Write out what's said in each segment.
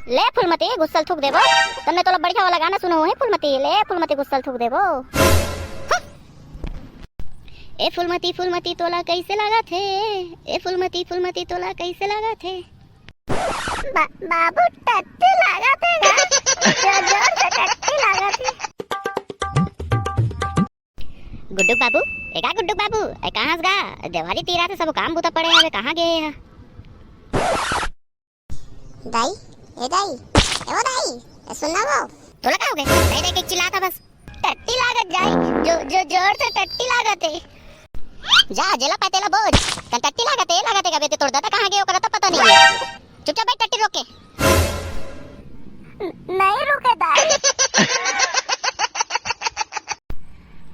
ले फूलमती गुस्सल थूक देबो। तन्ने तो बढ़िया वाला गाना सुनो है फूलमती। ले फूलमती गुस्सल थूक देबो। ए फूलमती फूलमती तोला कैसे लगा थे। ए फूलमती फूलमती तोला कैसे लगा थे। बाबू टट्टी लगा थे ना। जोर से टट्टी लगा थे। गुड्डू बाबू एका गुड्डू बाबू ए कहां गा। दिवाली तीरा से सब काम बुता पड़े हवे कहां गए हैं। दाई ए दाई ए वो दाई ए सुनना वो तोला का हो गए। दाई देख के चिल्लाता बस टट्टी लागत जाई जो जोर से टट्टी लागत है। जा जेला पतेला बोझ कन टट्टी लागत है कबे ते तोड़ दादा कहां गए ओकरा तो पता नहीं है। चुपचाप बैठ टट्टी रोक के। नहीं रुके दाई।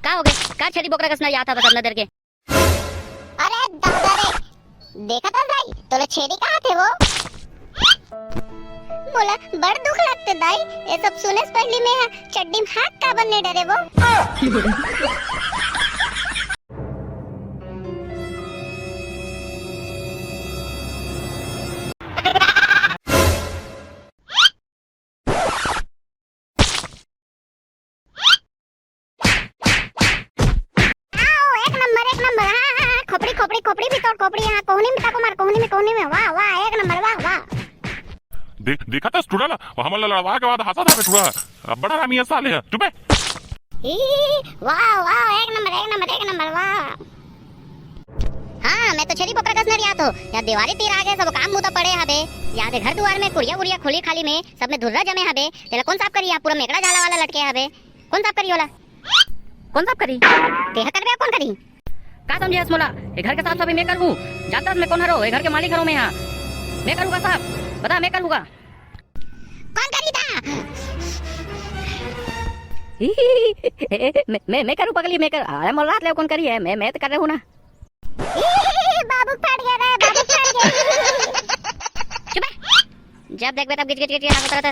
का हो गए का छड़ी बोकरा कसना याद था बस अंदर के। अरे दादा रे देखा था दाई तोरे छेड़ी कहां थे वो। बोला बड़ दुख लगते दाई ये सब सुने से पहले में चड्डी में हाथ का बनने डरे वो। खोपड़ी भी तोड़ खोपड़ी यहाँ कोहनी में ताको मार कोहनी में वाह वाह एक नंबर वाह वाह। देखा था स्टूडेंट हमला लड़वा के बाद हंसा था बेटुआ बड़ा रामी है साले चुप है। वाह वाह एक नंबर वाह। हाँ मैं तो छड़ी पकड़ कसने रिया तो या दिवाली तीर आगे सब काम मुता पड़े हबे। याद है घर द्वार में कुड़िया गुड़िया खुली खाली में सब में धुर्रा जमे हबे। तेरा कौन साफ करी पूरा मेकड़ा जाला वाला लटके हबे। कौन साफ करी होला कौन साफ करी तेहा करबे कौन करी। का समझे असमोला ये घर के साफ सफाई मैं करूँ जानता मैं कौन हरो ये घर के मालिक हरो मैं यहाँ मैं करूँगा साफ बता मैं करूँगा कौन करीदा। मैं करूँ पगली मैं कर अरे मोल रात ले कौन करी है मैं तो कर रहा हूँ ना। बाबू फट गया रे बाबू फट गया। चुप जब देख तब गिच गिच गिच ना करता।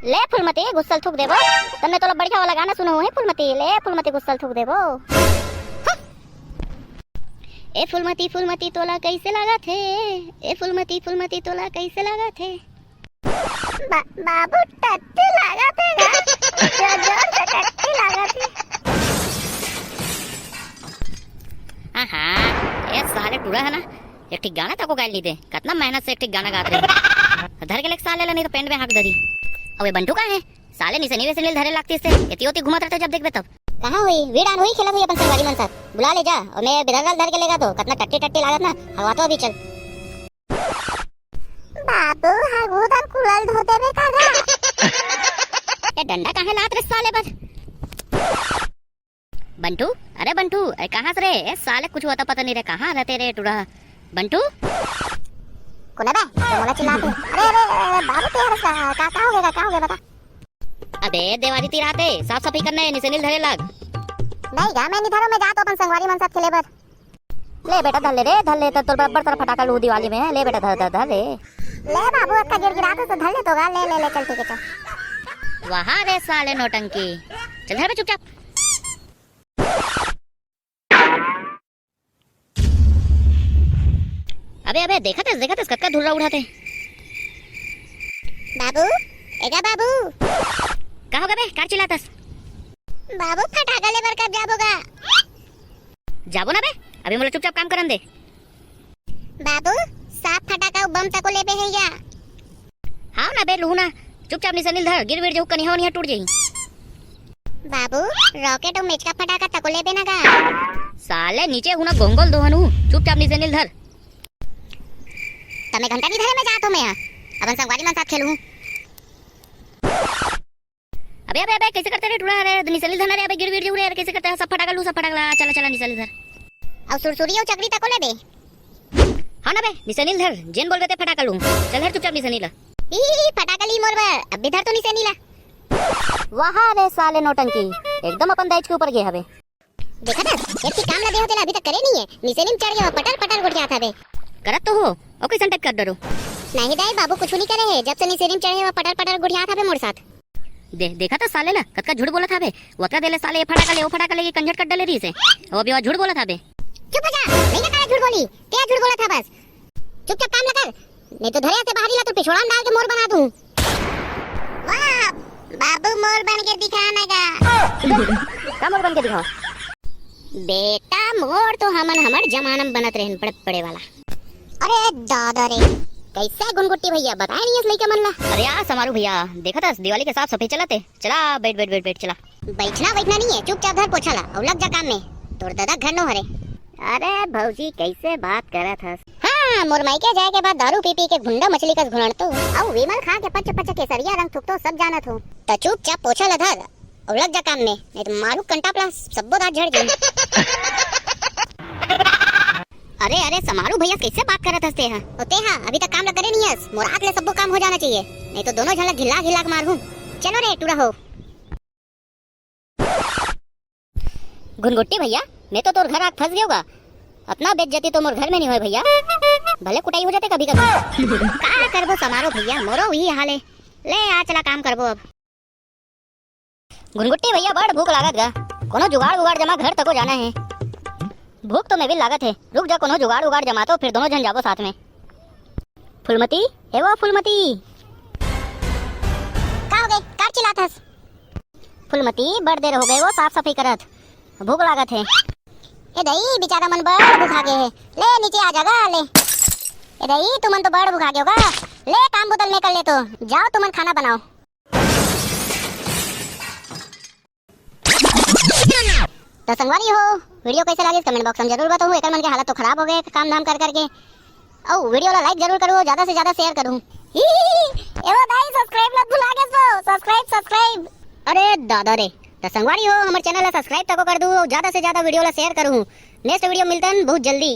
ले फूलमती गुस्सल थूक देबो। तन्ने तो बढ़िया वाला गाना सुनो है फूलमती। ले फूलमती गुस्सल थूक देबो। ए फूलमती फूलमती तोला कैसे लगा थे। ए फूलमती फूलमती तोला कैसे लगा थे। बाबू टट्टी लगा थे ना। जोर से टट्टी लगा थे। हां ये साले टूरा है ना एक ठीक गाना तको गाल ली दे कितना मेहनत से एक ठीक गाना गाते रहे धर के लेक साले नहीं तो पेंट में हाक धरी। अबे बंटू का है साले निसे नीले से नील धरे लगती से एती होती घुमाता रहता जब देखबे तब। कहां हुई वीडान हुई खेलत हुई अपन संगवारी मन साथ बुला ले जा और मैं बिदरगल धर के लेगा तो कितना टट्टी टट्टी लागत ना हवा तो अभी चल। बाबू हगुदन कुलल धोते में कागा। ये डंडा काहे लात रे साले बस। बंटू अरे बंटू ए कहां से रे साले कुछ होता पता नहीं रे कहां रहते रे टुरा बंटू कोने बे तो मोला चिल्लाते। अरे बाबू तेरा का हो गया बता। अबे देवाली तीराते साफ सफाई करने निसे नील धरे लग। नहीं गा मैं नहीं धरो मैं जातो अपन संगवारी मन साथ खेले बर। ले बेटा धर ले तो बराबर तरफ फटाका लू दिवाली में ले बेटा धर ले। ले बाबू अक्का गिरा तो धर ले तो गा ले चल ठीक है चल। वहां रे साले नौटंकी चल धर बे चुपचाप। अबे देखा थे कक्का धुर्रा उड़ाते। बाबू एगा बाबू का होगा बे कार चिल्लातस। बाबू फटाका ले बर कब जाबोगा। जाबो ना बे अभी मोला चुपचाप काम करन दे। बाबू साफ फटाका बम तको लेबे है या। हां ना बे लूना चुपचाप निसे नील धर गिर जो कनी हो नहीं टूट जाई। बाबू रॉकेट और मेच का फटाका तको लेबे ना गा। साले नीचे हुना गोंगल दोहनु चुपचाप निसे नील धर। तमे घंटा नहीं धरे मैं जातो मैं अपन संगवारी मन साथ खेलूं। अबे कैसे करते रे टुड़ा रे निसली धना रे अबे गिर जो रे कैसे करते हैं सब फटाका चला निसली धर और सुरसुरी और चकरी तको ले बे। हां ना बे निसनील धर जेन बोलबे ते फटाका लूं चल हर चुपचाप निसनीला। ई फटाका ली मोर बे अब भी धर तो निसनीला। वहां रे साले नौटंकी एकदम अपन दाइज के ऊपर गए हबे। देखा था एक ही काम लगे होते अभी तक करे नहीं है निसनीम चढ़ गया पटर गुड़ जाता बे। करत तो हो ओ कैसे टक कर डरो। नहीं दाई बाबू कुछ नहीं करे है जब से निसनीम चढ़े पटर गुड़ जाता बे मोर साथ। देखा था साले ला कतका झूठ बोला था बे वतरा देले साले ये फटाका ले कंजट कट डाले रही से वो भी झूठ बोला था बे। चुप हो जा नहीं का झूठ बोली ते झूठ बोला था बस चुपचाप काम लगा नहीं तो धरे से बाहर ला तो पिछोड़ा डाल के मोर बना दूं। वाह बाबू मोर बन के दिखाना का का मोर बन के दिखाओ। बेटा मोर तो हमन हमर जमाना में बनत रहन बड़े बड़े वाला। अरे दादा रे कैसा गुनगुट्टी भैया बताए नहीं असली के मन ला। अरे यार समारू भैया देखा था दिवाली के साफ सफाई चलाते। चला बैठ बैठ बैठ बैठ चला। बैठना नहीं है, चुपचाप घर पोछा ला और लग जा काम में। तोर दादा घर नो हरे। अरे भौजी कैसे बात करा था। हाँ मोर मायके जाए के बाद दारू पी पी के गुंडा मछली का घुरण तो और विमल खा के पच पच के सरिया रंग थुक तो सब जानत हो। तो चुपचाप पोछा ला धर और लग जा काम में, नहीं तो मारू कंटा प्लस सबो दांत झड़ जाए। अरे अरे समारू भैया कैसे बात करत हस्ते हैं होते हैं अभी तक काम ल करे नहीं हस। मोर आँख ले सबो काम हो जाना चाहिए, नहीं तो दोनों झलक घिला घिला के मारू। चलो रे टूरा हो। गुनगुट्टी भैया मैं तो तोर घर आग फंस गयोगा। अपना बेइज्जती तो मोर घर में नहीं होए भैया, भले कुटाई हो जाते कभी कभी। का करबो समारो भैया मोरो वही हाल है। ले आ चला काम करबो अब। गुनगुट्टी भैया बड़ भूख लागत गा, कोनो जुगाड़ उगाड़ जमा घर तको जाना है। भूख तो मैं भी लागत है, रुक जा कोनो जुगाड़ उगाड़ जमा तो फिर दोनों जन जाबो साथ में। फुलमती हे वो फुलमती का हो गए कार चिल्लात हस। फुलमती बड़ देर हो गए वो साफ सफाई करत, भूख लागत है। ए दई बेचारा मन बड़ भूखा गे है, ले नीचे आ जागा ले। ए दई तुमन तो बड़ भूखा गयोगा, ले काम बोतल में कर ले तो जाओ तुमन खाना बनाओ। तो संगवारी हो वीडियो कैसे लगी कमेंट बॉक्स में जरूर बताओ। एक मन के हालत तो खराब हो गए काम धाम कर करके। और वीडियो ला लाइक जरूर करो, ज्यादा से ज्यादा शेयर करूं। एवो भाई सब्सक्राइब मत भुला के सो सब्सक्राइब। अरे दादा रे तो संगवारी हो हमारे चैनल ला सब्सक्राइब तको कर दो, ज्यादा से ज्यादा वीडियो ला शेयर करूं। नेक्स्ट वीडियो मिलतन बहुत जल्दी।